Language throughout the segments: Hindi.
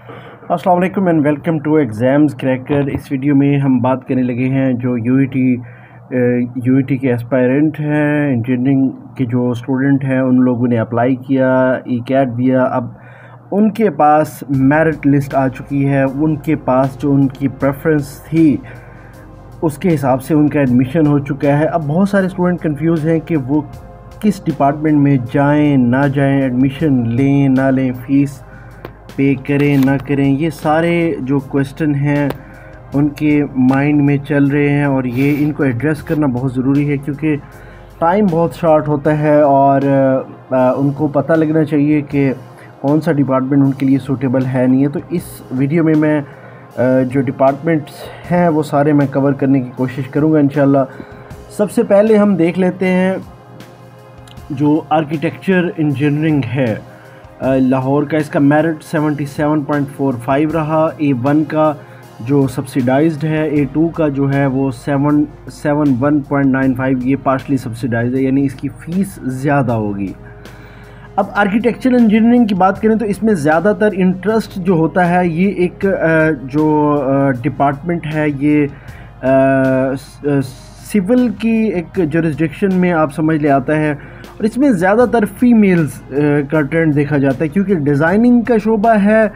अस्सलाम वालेकुम and welcome to exams cracker. इस वीडियो में हम बात करने लगे हैं जो यूईटी के एस्पायरेंट हैं, इंजीनियरिंग के जो स्टूडेंट हैं, उन लोगों ने अप्लाई किया, ई-कैट दिया। अब उनके पास मेरिट लिस्ट आ चुकी है, उनके पास जो उनकी प्रेफरेंस थी उसके हिसाब से उनका एडमिशन हो चुका है। अब बहुत सारे स्टूडेंट कंफ्यूज हैं कि वो किस डिपार्टमेंट में जाएं ना जाएं, एडमिशन लें ना लें, फ़ीस पे करें ना करें। ये सारे जो क्वेश्चन हैं उनके माइंड में चल रहे हैं और ये इनको एड्रेस करना बहुत ज़रूरी है क्योंकि टाइम बहुत शॉर्ट होता है और उनको पता लगना चाहिए कि कौन सा डिपार्टमेंट उनके लिए सूटेबल है नहीं है। तो इस वीडियो में मैं जो डिपार्टमेंट्स हैं वो सारे मैं कवर करने की कोशिश करूँगा इंशाल्लाह। सबसे पहले हम देख लेते हैं जो आर्किटेक्चर इंजीनियरिंग है लाहौर का। इसका मेरिट 77.45 रहा। A1 का जो सब्सिडाइज्ड है, A2 का जो है वो 771.95, ये पार्शली सब्सिडाइज्ड है, यानी इसकी फ़ीस ज़्यादा होगी। अब आर्किटेक्चरल इंजीनियरिंग की बात करें तो इसमें ज़्यादातर इंटरेस्ट जो होता है, ये एक जो डिपार्टमेंट है ये सिविल की एक जुरिस्डिक्शन में आप समझ ले आता है और इसमें ज़्यादातर फ़ीमेल्स का ट्रेंड देखा जाता है क्योंकि डिज़ाइनिंग का शोबा है।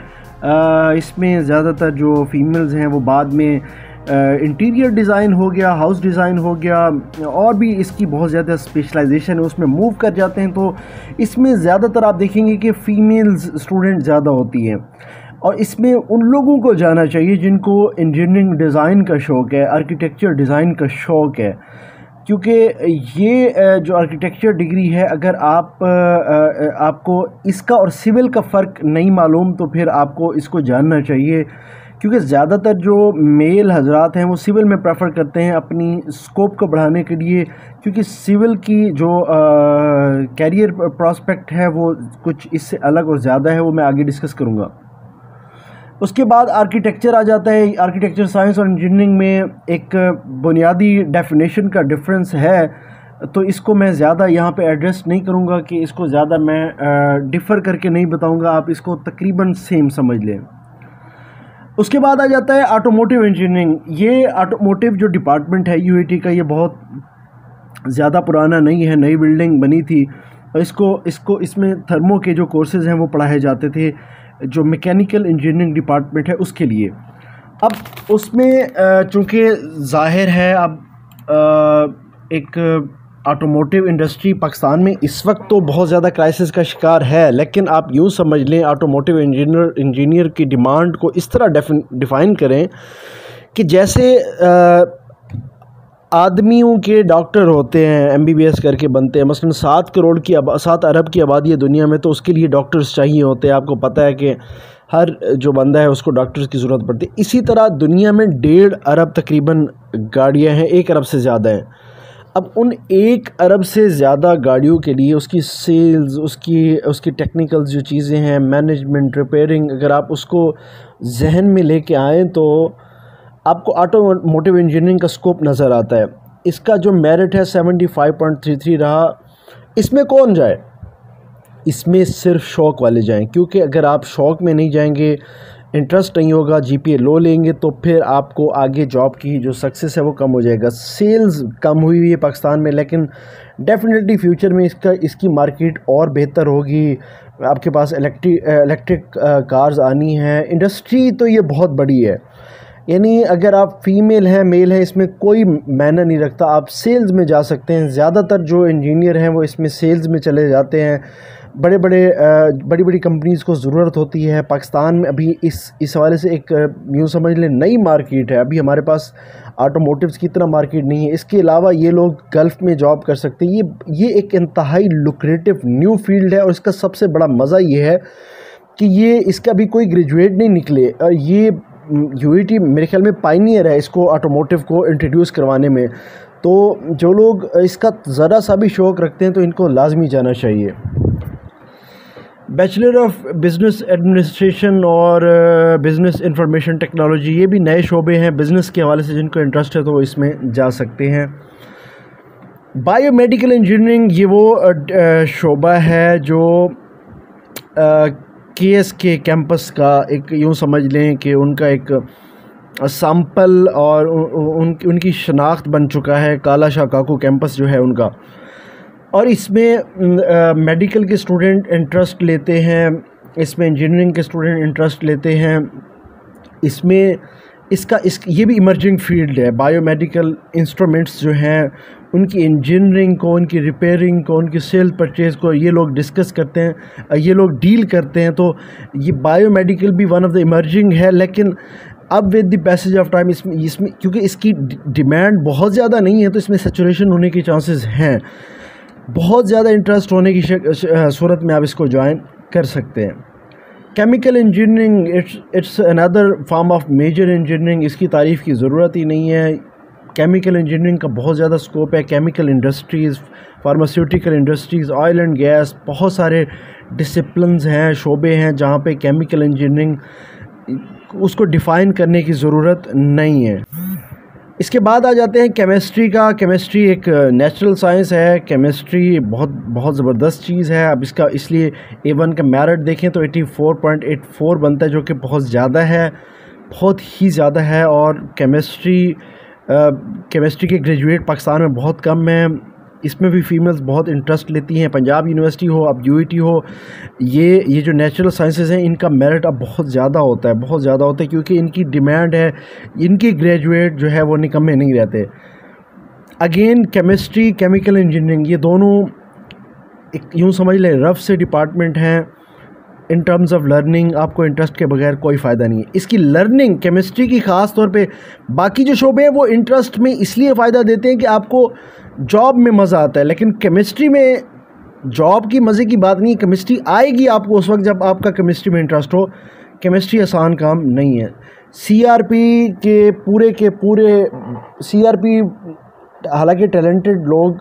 इसमें ज़्यादातर जो फीमेल्स हैं वो बाद में इंटीरियर डिज़ाइन हो गया, हाउस डिज़ाइन हो गया, और भी इसकी बहुत ज़्यादा स्पेशलाइजेशन है, उसमें मूव कर जाते हैं। तो इसमें ज़्यादातर आप देखेंगे कि फ़ीमेल्स स्टूडेंट ज़्यादा होती हैं और इसमें उन लोगों को जाना चाहिए जिनको इंजीनियरिंग डिज़ाइन का शौक़ है, आर्किटेक्चर डिज़ाइन का शौक़ है, क्योंकि ये जो आर्किटेक्चर डिग्री है, अगर आपको इसका और सिविल का फ़र्क नहीं मालूम तो फिर आपको इसको जानना चाहिए क्योंकि ज़्यादातर जो मेल हजरात हैं वो सिविल में प्रेफर करते हैं अपनी स्कोप को बढ़ाने के लिए, क्योंकि सिविल की जो कैरियर प्रॉस्पेक्ट है वो कुछ इससे अलग और ज़्यादा है, वो मैं आगे डिस्कस करूँगा। उसके बाद आर्किटेक्चर आ जाता है। आर्किटेक्चर साइंस और इंजीनियरिंग में एक बुनियादी डेफिनेशन का डिफरेंस है, तो इसको मैं ज़्यादा यहाँ पे एड्रेस नहीं करूँगा कि इसको ज़्यादा मैं डिफ़र करके नहीं बताऊँगा, आप इसको तकरीबन सेम समझ लें। उसके बाद आ जाता है ऑटोमोटिव इंजीनियरिंग। ये ऑटोमोटिव जो डिपार्टमेंट है यूईटी का, ये बहुत ज़्यादा पुराना नहीं है, नई बिल्डिंग बनी थी और इसमें थर्मो के जो कोर्सेज़ हैं वो पढ़ाए जाते थे, जो मैकेनिकल इंजीनियरिंग डिपार्टमेंट है उसके लिए। अब उसमें चूँकि ज़ाहिर है अब एक ऑटोमोटिव इंडस्ट्री पाकिस्तान में इस वक्त तो बहुत ज़्यादा क्राइसिस का शिकार है, लेकिन आप यूँ समझ लें ऑटोमोटिव इंजीनियर की डिमांड को इस तरह डिफ़ाइन करें कि जैसे आदमियों के डॉक्टर होते हैं, MBBS करके बनते हैं। मसलन 7 अरब की आबादी है दुनिया में, तो उसके लिए डॉक्टर्स चाहिए होते हैं। आपको पता है कि हर जो बंदा है उसको डॉक्टर्स की ज़रूरत पड़ती है। इसी तरह दुनिया में 1.5 अरब तकरीबन गाड़ियाँ हैं, 1 अरब से ज़्यादा हैं। अब उन 1 अरब से ज़्यादा गाड़ियों के लिए उसकी सेल्स, उसकी टेक्निकल जो चीज़ें हैं, मैनेजमेंट, रिपेयरिंग, अगर आप उसको जहन में लेके आएँ तो आपको ऑटोमोटिव इंजीनियरिंग का स्कोप नज़र आता है। इसका जो मेरिट है 75.33 रहा। इसमें कौन जाए? इसमें सिर्फ शौक़ वाले जाएं, क्योंकि अगर आप शौक़ में नहीं जाएंगे, इंटरेस्ट नहीं होगा, GPA लो लेंगे, तो फिर आपको आगे जॉब की जो सक्सेस है वो कम हो जाएगा। सेल्स कम हुई है पाकिस्तान में, लेकिन डेफिनेटली फ्यूचर में इसकी मार्केट और बेहतर होगी। आपके पास इलेक्ट्रिक कार्स आनी हैं। इंडस्ट्री तो ये बहुत बड़ी है, यानी अगर आप फीमेल हैं मेल हैं इसमें कोई मायने नहीं रखता, आप सेल्स में जा सकते हैं। ज़्यादातर जो इंजीनियर हैं वो इसमें सेल्स में चले जाते हैं। बड़ी बड़ी कंपनीज़ को ज़रूरत होती है। पाकिस्तान में अभी इस हवाले से एक यूँ समझ लें नई मार्केट है। अभी हमारे पास ऑटोमोटिव्स की इतना मार्केट नहीं है। इसके अलावा ये लोग गल्फ़ में जॉब कर सकते हैं। ये एक इंतहाई लुक्रेटिव न्यू फील्ड है और इसका सबसे बड़ा मज़ा ये है कि ये इसका भी कोई ग्रेजुएट नहीं निकले और ये यूईटी मेरे ख्याल में पायनियर है इसको ऑटोमोटिव को इंट्रोड्यूस करवाने में। तो जो लोग इसका ज़रा सा भी शौक़ रखते हैं तो इनको लाजमी जाना चाहिए। बैचलर ऑफ बिज़नेस एडमिनिस्ट्रेशन और बिज़नेस इंफॉर्मेशन टेक्नोलॉजी, ये भी नए शोबे हैं बिज़नेस के हवाले से, जिनको इंटरेस्ट है तो वो इसमें जा सकते हैं। बायोमेडिकल इंजीनियरिंग ये वो शोबा है जो KSK कैंपस का एक यूँ समझ लें कि उनका एक सैंपल और उनकी शनाख्त बन चुका है काला शाह काकू कैंपस जो है उनका। और इसमें मेडिकल के स्टूडेंट इंटरेस्ट लेते हैं, इसमें इंजीनियरिंग के स्टूडेंट इंटरेस्ट लेते हैं, इसमें ये भी इमर्जिंग फील्ड है। बायोमेडिकल इंस्ट्रूमेंट्स जो हैं उनकी इंजीनियरिंग को, उनकी रिपेयरिंग को, उनकी सेल परचेज़ को ये लोग डिस्कस करते हैं, ये लोग डील करते हैं। तो ये बायोमेडिकल भी वन ऑफ द इमर्जिंग है। लेकिन अब with the passage of time इसमें क्योंकि इसकी डिमांड बहुत ज़्यादा नहीं है तो इसमें सैचुरेशन होने के चांसेस हैं। बहुत ज़्यादा इंटरेस्ट होने की सूरत में आप इसको ज्वाइन कर सकते हैं। Chemical engineering it's another form of major engineering. इसकी तारीफ़ की ज़रूरत ही नहीं है। केमिकल इंजीनियरिंग का बहुत ज़्यादा स्कोप है। Chemical industries, pharmaceutical industries, oil and gas, बहुत सारे डिसिप्लिन्स हैं, शोबे हैं जहाँ पे केमिकल इंजीनियरिंग उसको डिफ़ाइन करने की ज़रूरत नहीं है। इसके बाद आ जाते हैं केमिस्ट्री का। केमिस्ट्री एक नेचुरल साइंस है। केमिस्ट्री बहुत ज़बरदस्त चीज़ है। अब इसका इसलिए A1 का मेरिट देखें तो 84.84 बनता है, जो कि बहुत ज़्यादा है, बहुत ही ज़्यादा है। और केमिस्ट्री के ग्रेजुएट पाकिस्तान में बहुत कम हैं। इसमें भी फ़ीमेल्स बहुत इंटरेस्ट लेती हैं। पंजाब यूनिवर्सिटी हो, अब UET हो, ये जो नेचुरल साइंसेस हैं इनका मेरिट अब बहुत ज़्यादा होता है, बहुत ज़्यादा होता है, क्योंकि इनकी डिमांड है। इनकी ग्रेजुएट जो है वो निकम्मे नहीं रहते। अगेन केमिस्ट्री, केमिकल इंजीनियरिंग, ये दोनों एक यूँ समझ लें रफ से डिपार्टमेंट हैं। इन टर्म्स ऑफ लर्निंग आपको इंटरेस्ट के बगैर कोई फ़ायदा नहीं है। इसकी लर्निंग केमिस्ट्री की ख़ास तौर पे, बाकी जो शोबे हैं वो इंटरेस्ट में इसलिए फ़ायदा देते हैं कि आपको जॉब में मज़ा आता है, लेकिन केमिस्ट्री में जॉब की मज़े की बात नहीं। केमिस्ट्री आएगी आपको उस वक्त जब आपका केमिस्ट्री में इंटरेस्ट हो। केमिस्ट्री आसान काम नहीं है। CRP के पूरे CRP, हालांकि टैलेंटेड लोग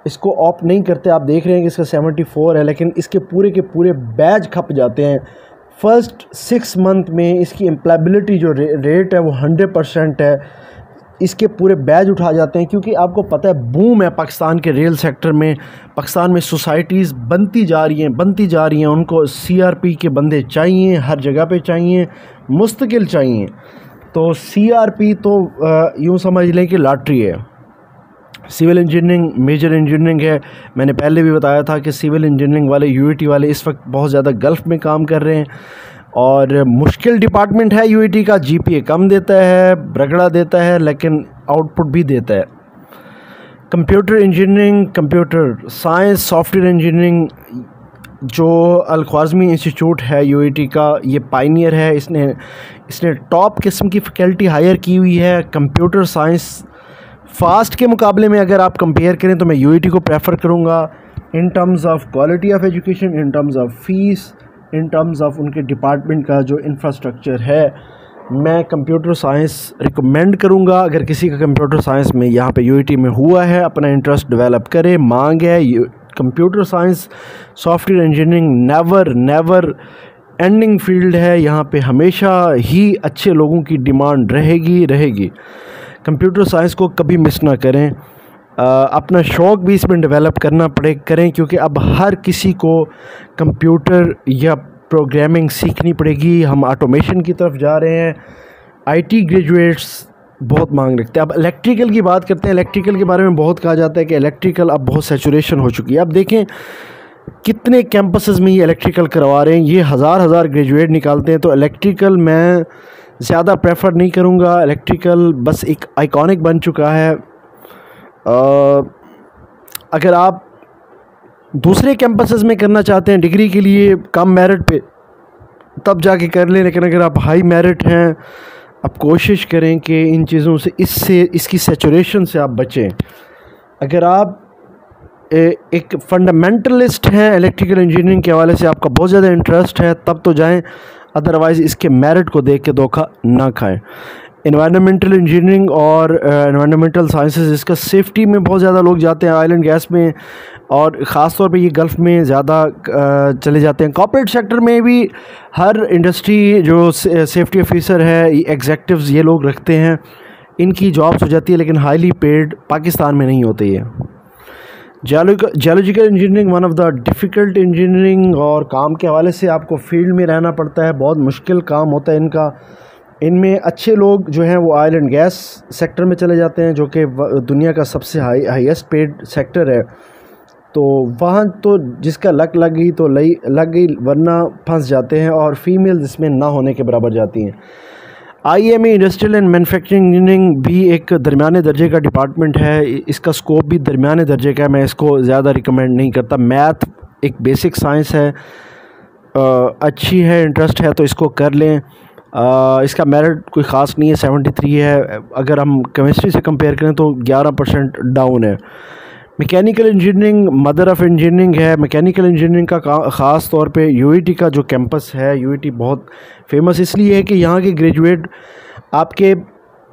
इसको ऑप्ट नहीं करते। आप देख रहे हैं कि इसका 74 है, लेकिन इसके पूरे बैच खप जाते हैं। फर्स्ट 6 मंथ में इसकी एम्प्लॉयबिलिटी जो रेट है वो 100% है। इसके पूरे बैच उठा जाते हैं, क्योंकि आपको पता है बूम है पाकिस्तान के रेल सेक्टर में। पाकिस्तान में सोसाइटीज़ बनती जा रही हैं। उनको CRP के बंदे चाहिए, हर जगह पे चाहिए, मुस्तकिल चाहिए। तो CRP तो यूँ समझ लें कि लॉटरी है। सिविल इंजीनियरिंग मेजर इंजीनियरिंग है। मैंने पहले भी बताया था कि सिविल इंजीनियरिंग वाले, UET वाले इस वक्त बहुत ज़्यादा गल्फ़ में काम कर रहे हैं और मुश्किल डिपार्टमेंट है। UET का GPA कम देता है, रगड़ा देता है, लेकिन आउटपुट भी देता है। Computer engineering, computer science, software engineering, जो अल-ख्वाज़मी इंस्टीट्यूट है UET का, ये पायनियर है। इसने टॉप किस्म की फैकल्टी हायर की हुई है। कंप्यूटर साइंस फ़ास्ट के मुकाबले में अगर आप कंपेयर करें तो मैं UET को प्रेफर करूँगा in terms of quality of education, in terms of fees, in terms of उनके डिपार्टमेंट का जो इंफ्रास्ट्रक्चर है। मैं कंप्यूटर साइंस रिकमेंड करूँगा। अगर किसी का कंप्यूटर साइंस में यहाँ पे UET में हुआ है, अपना इंटरेस्ट डेवलप करे, मांग है। Computer science, software engineering never ending field है। यहाँ पे हमेशा ही अच्छे लोगों की डिमांड रहेगी। कंप्यूटर साइंस को कभी मिस ना करें। अपना शौक़ भी इसमें डेवलप करें, क्योंकि अब हर किसी को कंप्यूटर या प्रोग्रामिंग सीखनी पड़ेगी। हम ऑटोमेशन की तरफ जा रहे हैं। IT ग्रेजुएट्स बहुत मांग रखते हैं। अब इलेक्ट्रिकल की बात करते हैं। इलेक्ट्रिकल के बारे में बहुत कहा जाता है कि इलेक्ट्रिकल अब बहुत सैचुरेशन हो चुकी है। अब देखें कितने कैंपसेस में ये इलेक्ट्रिकल करवा रहे हैं। ये हज़ार ग्रेजुएट निकालते हैं। तो इलेक्ट्रिकल मैं ज़्यादा प्रेफर नहीं करूँगा। इलेक्ट्रिकल बस एक आइकॉनिक बन चुका है। अगर आप दूसरे कैंपसेस में करना चाहते हैं डिग्री के लिए कम मेरिट पे, तब जाके कर लें। लेकिन अगर आप हाई मेरिट हैं, आप कोशिश करें कि इन चीज़ों से, इसकी सैचुरेशन से आप बचें। अगर आप एक फंडामेंटलिस्ट हैं इलेक्ट्रिकल इंजीनियरिंग के हवाले से, आपका बहुत ज़्यादा इंटरेस्ट है, तब तो जाएं। अदरवाइज़ इसके मेरिट को देख के धोखा ना खाएं। एनवायरनमेंटल इंजीनियरिंग और एनवायरनमेंटल साइंसेस, इसका सेफ्टी में बहुत ज़्यादा लोग जाते हैं, ऑयल एंड गैस में, और ख़ास तौर पे ये गल्फ़ में ज़्यादा चले जाते हैं। कॉर्पोरेट सेक्टर में भी हर इंडस्ट्री जो सेफ्टी ऑफिसर है, एग्जेक्टिव्स, ये लोग रखते हैं। इनकी जॉब्स हो जाती है, लेकिन हाईली पेड पाकिस्तान में नहीं होती है। Geological engineering one of the difficult engineering, और काम के हवाले से आपको फील्ड में रहना पड़ता है, बहुत मुश्किल काम होता है इनका। इनमें अच्छे लोग जो हैं वो ऑयल एंड गैस सेक्टर में चले जाते हैं, जो कि दुनिया का सबसे हाईएस्ट पेड सेक्टर है। तो वहाँ तो जिसका लक लग गई तो लग गई, वरना फंस जाते हैं, और फीमेल इसमें ना होने के बराबर जाती हैं। IME industrial and manufacturing engineering भी एक दरमियाने दर्जे का डिपार्टमेंट है, इसका स्कोप भी दरमियाने दर्जे का है, मैं इसको ज़्यादा रिकमेंड नहीं करता। मैथ एक बेसिक साइंस है, अच्छी है, इंटरेस्ट है तो इसको कर लें। इसका मेरिट कोई ख़ास नहीं है, 73 है। अगर हम केमिस्ट्री से कंपेयर करें तो 11% डाउन है। Mechanical engineering mother of engineering है। मैकेनिकल इंजीनियरिंग का ख़ास तौर पे UIT का जो कैंपस है, UIT बहुत फेमस इसलिए है कि यहाँ के ग्रेजुएट आपके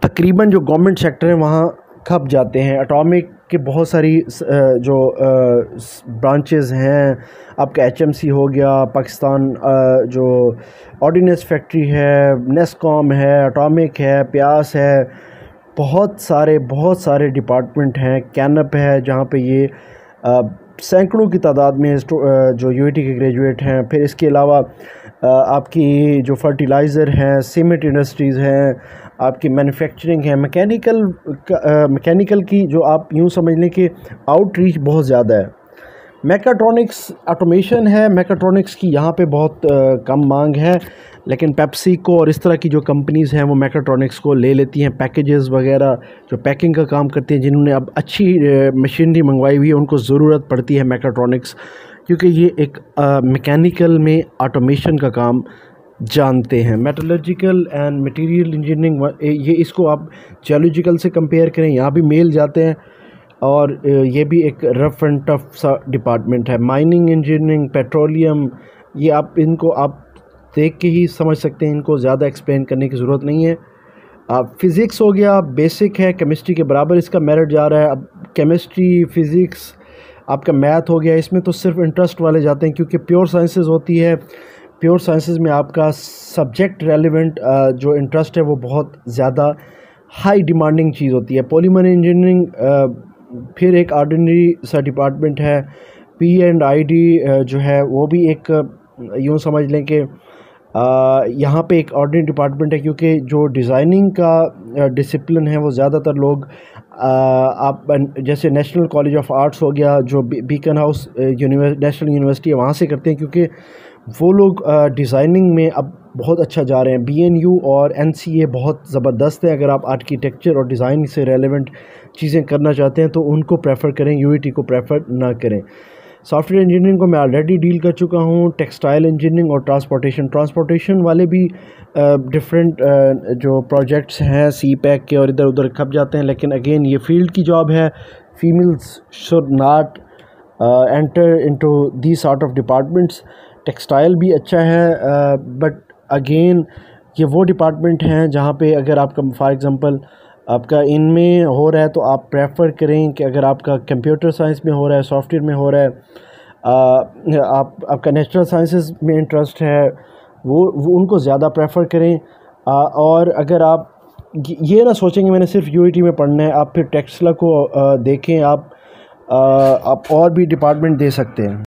तकरीबन जो गवर्नमेंट सेक्टर हैं वहाँ खप जाते हैं। एटॉमिक के बहुत सारी जो ब्रांचेस हैं, आपका HMC हो गया, पाकिस्तान जो ऑर्डिनेंस फैक्ट्री है, नेस्कॉम है, एटॉमिक है, प्यास है, बहुत सारे डिपार्टमेंट हैं। कैनप है जहाँ पे ये सैकड़ों की तादाद में जो UIT के ग्रेजुएट हैं। फिर इसके अलावा आपकी जो फर्टिलाइज़र हैं, सीमेंट इंडस्ट्रीज़ हैं, आपकी मैन्युफैक्चरिंग है, मैकेनिकल की जो आप यूँ समझ लें कि आउटरीच बहुत ज़्यादा है। मैकाट्रॉनिक्स ऑटोमेशन है, मैकाट्रॉनिक्स की यहाँ पे बहुत कम मांग है, लेकिन पेप्सिको और इस तरह की जो कंपनीज़ हैं वो मैकाट्रॉनिक्स को ले लेती हैं। पैकेजेस वगैरह जो पैकिंग का काम करती हैं, जिन्होंने अब अच्छी मशीनरी मंगवाई हुई है, उनको ज़रूरत पड़ती है मैकाट्रॉनिक्स, क्योंकि ये एक मैकेनिकल में ऑटोमेशन का काम जानते हैं। मेटलर्जिकल एंड मटेरियल इंजीनियरिंग, ये इसको आप जियोलॉजिकल से कंपेयर करें, यहाँ भी मेल जाते हैं, और ये भी एक रफ एंड टफ सा डिपार्टमेंट है। माइनिंग इंजीनियरिंग, पेट्रोलियम, ये इनको आप देख के ही समझ सकते हैं, इनको ज़्यादा एक्सप्लेन करने की ज़रूरत नहीं है। फ़िज़िक्स हो गया, बेसिक है, केमिस्ट्री के बराबर इसका मेरिट जा रहा है। अब केमिस्ट्री, फ़िज़िक्स, आपका मैथ हो गया, इसमें तो सिर्फ इंटरेस्ट वाले जाते हैं, क्योंकि प्योर साइंसेस होती है। प्योर साइंसेस में आपका सब्जेक्ट रेलिवेंट जो इंटरेस्ट है वो बहुत ज़्यादा हाई डिमांडिंग चीज़ होती है। पॉलीमर इंजीनियरिंग फिर एक ऑर्डिनरी सा डिपार्टमेंट है। P&ID जो है वो भी एक यूँ समझ लें कि यहाँ पे एक ऑर्डिनरी डिपार्टमेंट है, क्योंकि जो डिज़ाइनिंग का डिसिप्लिन है वो ज़्यादातर लोग आप जैसे नेशनल कॉलेज ऑफ आर्ट्स हो गया, जो बीकन हाउस नेशनल यूनिवर्सिटी है, वहाँ से करते हैं, क्योंकि वो लोग डिज़ाइनिंग में अब बहुत अच्छा जा रहे हैं। BNU और NCA बहुत ज़बरदस्त है। अगर आप आर्किटेक्चर और डिज़ाइन से रेलेवेंट चीज़ें करना चाहते हैं तो उनको प्रेफर करें, UIT को प्रेफर ना करें। सॉफ्टवेयर इंजीनियरिंग को मैं ऑलरेडी डील कर चुका हूँ। टेक्सटाइल इंजीनियरिंग और ट्रांसपोर्टेशन वाले भी डिफरेंट जो प्रोजेक्ट्स हैं CPEC के, और इधर उधर खप जाते हैं, लेकिन अगेन ये फील्ड की जॉब है। Females should not enter into the sort of departments. Textile भी अच्छा है, बट अगेन ये वो डिपार्टमेंट हैं जहाँ पे अगर आपका फॉर एग्ज़ाम्पल आपका इनमें हो रहा है तो आप प्रेफर करें कि अगर आपका कंप्यूटर साइंस में हो रहा है, सॉफ्टवेयर में हो रहा है, आपका नेचुरल साइंसेस में इंटरेस्ट है, वो उनको ज़्यादा प्रेफर करें। और अगर आप ये ना सोचेंगे मैंने सिर्फ UIT में पढ़ना है, आप फिर टेक्सला को देखें, आप और भी डिपार्टमेंट दे सकते हैं।